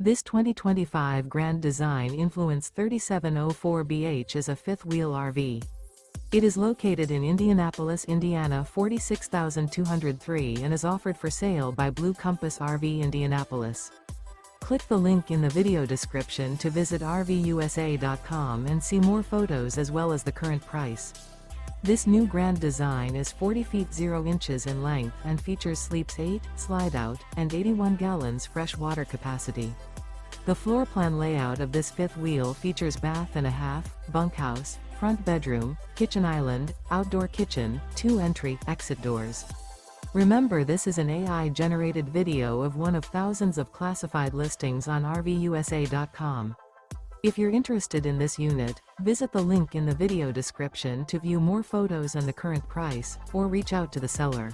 This 2025 Grand Design Influence 3704BH is a fifth-wheel RV. It is located in Indianapolis, Indiana 46203 and is offered for sale by Blue Compass RV Indianapolis. Click the link in the video description to visit RVUSA.com and see more photos as well as the current price. This new Grand Design is 40 feet 0 inches in length and features sleeps 8, slide-out, and 81 gallons fresh water capacity. The floor plan layout of this fifth wheel features bath and a half, bunkhouse, front bedroom, kitchen island, outdoor kitchen, 2 entry/exit doors. Remember, this is an AI-generated video of one of thousands of classified listings on RVUSA.com. If you're interested in this unit, visit the link in the video description to view more photos and the current price, or reach out to the seller.